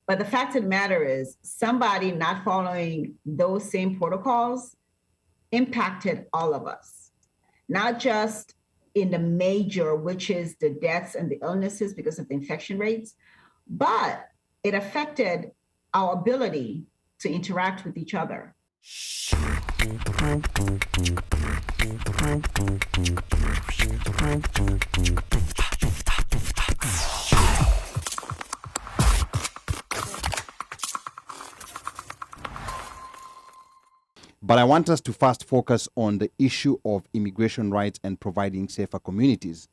But the fact of the matter is, somebody not following those same protocols impacted all of us, not just in the major, which is the deaths and the illnesses because of the infection rates, but it affected our ability to interact with each other. But I want us to first focus on the issue of immigration rights and providing safer communities.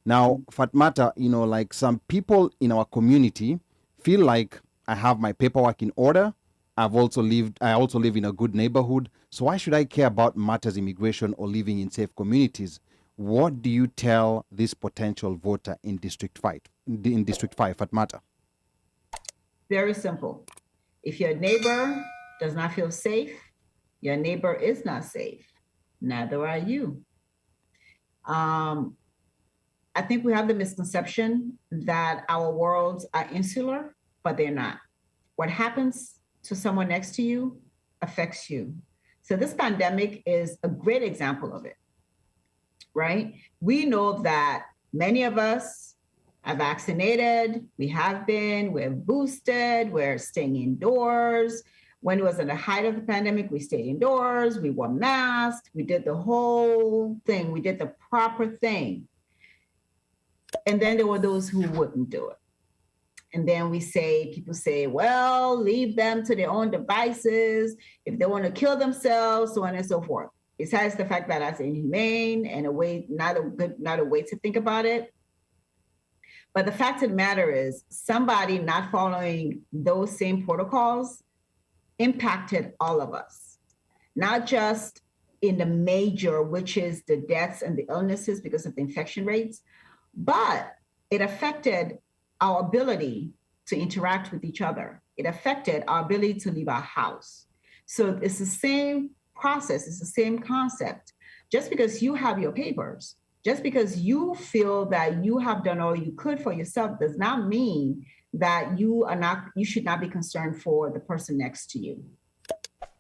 Now, Fatmata, like some people in our community feel like I have my paperwork in order. I also live in a good neighborhood. So why should I care about matters immigration or living in safe communities? What do you tell this potential voter in District 5, Fatmata? Very simple. If your neighbor does not feel safe, your neighbor is not safe. Neither are you. I think we have the misconception that our worlds are insular, but they're not. What happens to someone next to you affects you. So this pandemic is a great example of it, right? We know that many of us are vaccinated, we're boosted, we're staying indoors. When it was at the height of the pandemic, we stayed indoors, we wore masks, we did the whole thing, we did the proper thing. And then there were those who wouldn't do it. And then people say, well, leave them to their own devices if they want to kill themselves, so on and so forth. Besides the fact that that's inhumane and not a way to think about it. But the fact of the matter is, somebody not following those same protocols impacted all of us, not just in the major, which is the deaths and the illnesses because of the infection rates, but it affected our ability to interact with each other. It affected our ability to leave our house. So it's the same process, it's the same concept. Just because you have your papers, just because you feel that you have done all you could for yourself does not mean that you should not be concerned for the person next to you.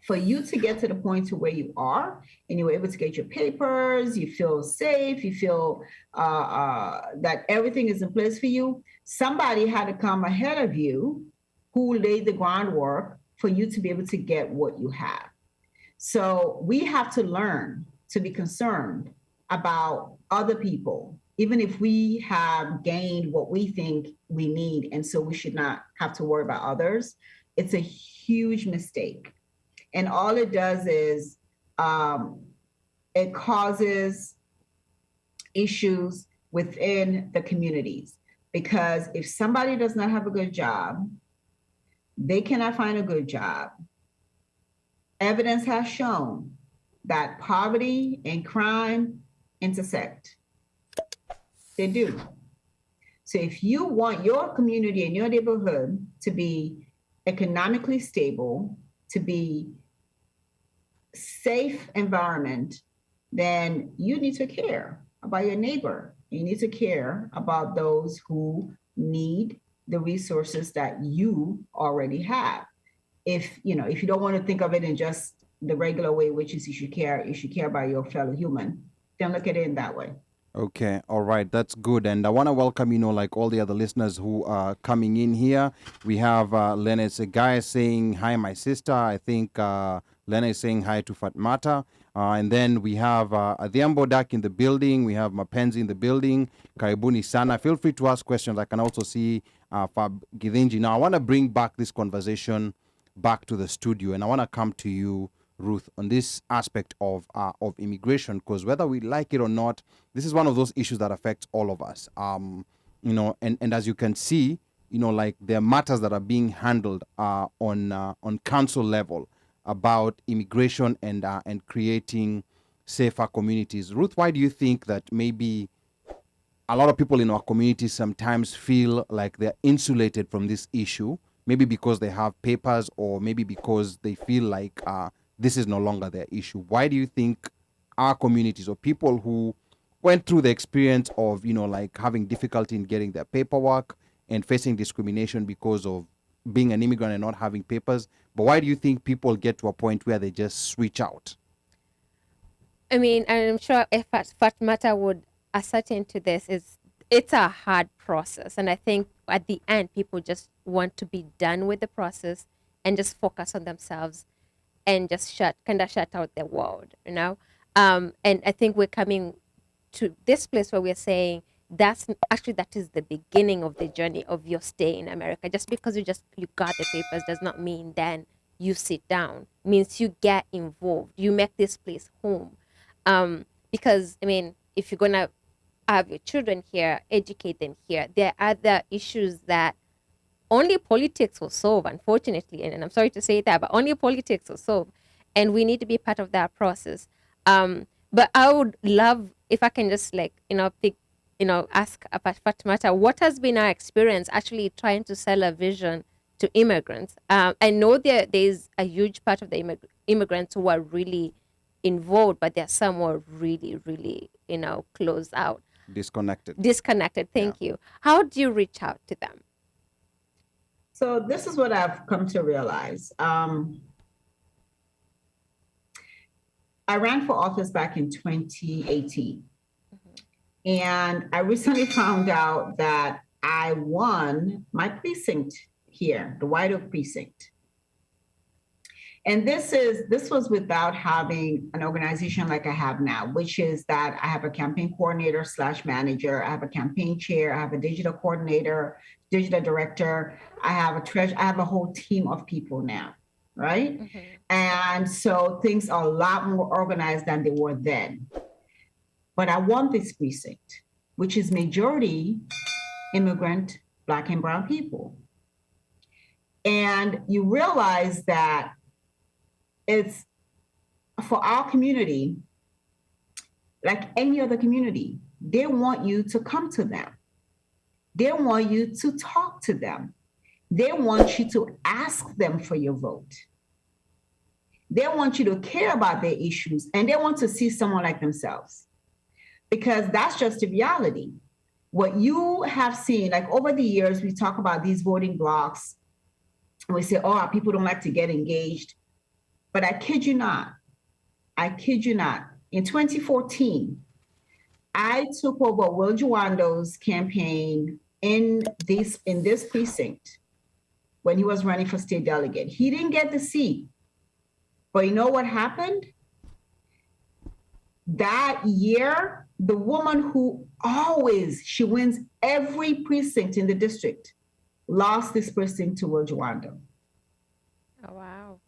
For you to get to the point to where you are and you're able to get your papers, you feel safe, you feel that everything is in place for you, somebody had to come ahead of you who laid the groundwork for you to be able to get what you have. So we have to learn to be concerned about other people, even if we have gained what we think we need, and so we should not have to worry about others. It's a huge mistake. And all it does is it causes issues within the communities. Because if somebody does not have a good job, they cannot find a good job. Evidence has shown that poverty and crime intersect. They do. So if you want your community and your neighborhood to be economically stable, to be safe environment, then you need to care about your neighbor. You need to care about those who need the resources that you already have. If you don't want to think of it in just the regular way, which is you should care about your fellow human, then look at it in that way. Okay, all right, that's good. And I want to welcome, like all the other listeners who are coming in here. We have Lennox, a guy saying, hi, my sister. I think Lena is saying hi to Fatmata. And then we have Adhiambo Dak in the building. We have Mapenzi in the building. Karibuni Sana. Feel free to ask questions. I can also see Fab Githinji. Now, I want to bring back this conversation back to the studio. And I want to come to you, Ruth, on this aspect of immigration, because whether we like it or not, this is one of those issues that affects all of us. And as you can see, like there are matters that are being handled on council level about immigration and creating safer communities. Ruth, why do you think that maybe a lot of people in our community sometimes feel like they're insulated from this issue? Maybe because they have papers, or maybe because they feel like this is no longer their issue. Why do you think our communities, or people who went through the experience of, like having difficulty in getting their paperwork and facing discrimination because of being an immigrant and not having papers, but why do you think people get to a point where they just switch out? I mean, I'm sure if Fatmata would ascertain to this, is it's a hard process, and I think at the end people just want to be done with the process and just focus on themselves and just shut out the world, you know. And I think we're coming to this place where we're saying that is the beginning of the journey of your stay in America. Just because you got the papers does not mean then you sit down. It means you get involved. You make this place home. Because I mean, if you're gonna have your children here, educate them here, there are other issues that only politics will solve, unfortunately. And I'm sorry to say that, but only politics will solve. And we need to be part of that process. But I would love if I can just ask about Fatmata, what has been our experience actually trying to sell a vision to immigrants? I know there's a huge part of the immigrants who are really involved, but there are some who are really, really, closed out. Disconnected. Thank you. How do you reach out to them? So this is what I've come to realize. I ran for office back in 2018. And I recently found out that I won my precinct here, the White Oak precinct. And this was without having an organization like I have now, which is that I have a campaign coordinator / manager, I have a campaign chair, I have a digital coordinator, digital director, I have a whole team of people now, right? Mm-hmm. And so things are a lot more organized than they were then. But I won this precinct, which is majority immigrant, Black and brown people. And you realize that it's for our community, like any other community, they want you to come to them. They want you to talk to them. They want you to ask them for your vote. They want you to care about their issues, and they want to see someone like themselves. Because that's just the reality. What you have seen, like over the years, we talk about these voting blocks, and we say, oh, people don't like to get engaged. But I kid you not. In 2014, I took over Will Juwando's campaign in this precinct when he was running for state delegate. He didn't get the seat. But you know what happened? That year, the woman who she wins every precinct in the district, lost this precinct to Will Juwando. Oh, wow.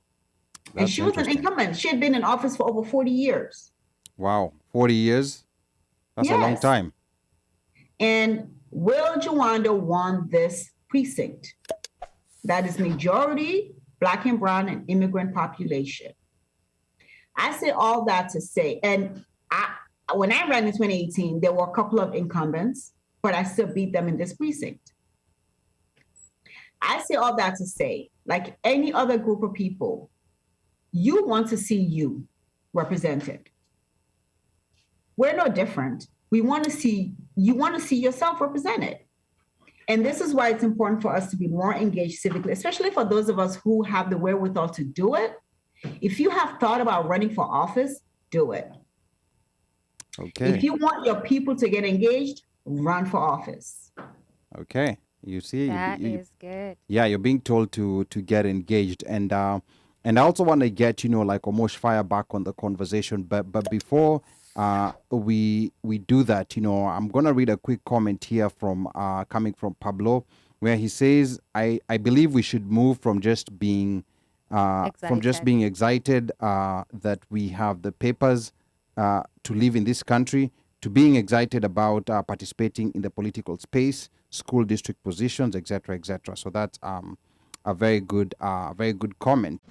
And she was an incumbent. She had been in office for over 40 years. Wow, 40 years? That's a long time. And Will Juwando won this precinct. That is majority Black and brown and immigrant population. I say all that to say, and when I ran in 2018, there were a couple of incumbents, but I still beat them in this precinct. I say all that to say, like any other group of people, you want to see you represented. We're no different. You want to see yourself represented. And this is why it's important for us to be more engaged civically, especially for those of us who have the wherewithal to do it. If you have thought about running for office, do it. Okay. If you want your people to get engaged, run for office. Okay. You see, that is good. Yeah, you're being told to get engaged, and I also want to get almost fire back on the conversation. But before we do that, I'm gonna read a quick comment here from coming from Pablo, where he says, I believe we should move from just being excited that we have the papers to live in this country, to being excited about participating in the political space, school district positions, etc., etc. So that's a very good comment.